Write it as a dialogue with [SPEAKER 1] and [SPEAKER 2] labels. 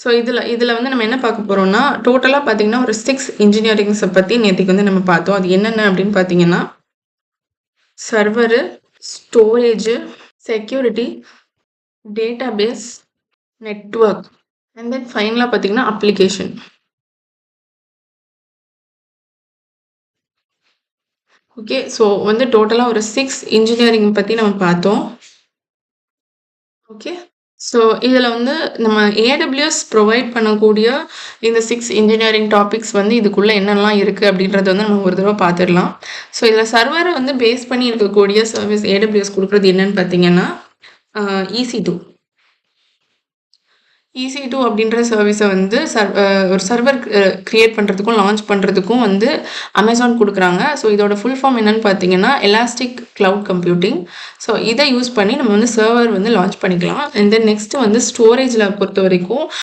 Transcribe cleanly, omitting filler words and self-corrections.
[SPEAKER 1] So இதில் வந்து நம்ம என்ன பார்க்க போகிறோம்னா டோட்டலாக பார்த்தீங்கன்னா ஒரு 6 இன்ஜினியரிங்ஸை பற்றி நேற்றுக்கு வந்து நம்ம பார்த்தோம். அது என்னென்ன அப்படின்னு பார்த்தீங்கன்னா server, storage, security, database, network and then ஃபைனலாக பார்த்தீங்கன்னா அப்ளிகேஷன். ஓகே, ஸோ வந்து டோட்டலாக ஒரு 6 இன்ஜினியரிங் பற்றி நம்ம பார்த்தோம். ஓகே, ஸோ இதில் வந்து நம்ம ஏடபிள்யூஎஸ் ப்ரொவைட் பண்ணக்கூடிய இந்த 6 இன்ஜினியரிங் டாபிக்ஸ் வந்து இதுக்குள்ளே என்னெல்லாம் இருக்குது அப்படின்றத வந்து நம்ம ஒரு தடவை பார்த்துடலாம். ஸோ இதில் சர்வரை வந்து பேஸ் பண்ணி இருக்கக்கூடிய சர்வீஸ் ஏடபிள்யூஎஸ் கொடுக்குறது என்னன்னு பார்த்தீங்கன்னா EC2. EC2 அப்படின்ற சர்வீஸை வந்து ஒரு சர்வர் க்ரியேட் பண்ணுறதுக்கும் லான்ச் பண்ணுறதுக்கும் வந்து அமேசான் கொடுக்குறாங்க. ஸோ இதோட ஃபுல் ஃபார்ம் என்னன்னு பார்த்தீங்கன்னா எலாஸ்டிக் க்ளவுட் கம்ப்யூட்டிங். ஸோ இதை யூஸ் பண்ணி நம்ம வந்து சர்வர் வந்து லான்ச் பண்ணிக்கலாம். அண்ட் தென் நெக்ஸ்ட்டு வந்து ஸ்டோரேஜில் பொறுத்த வரைக்கும்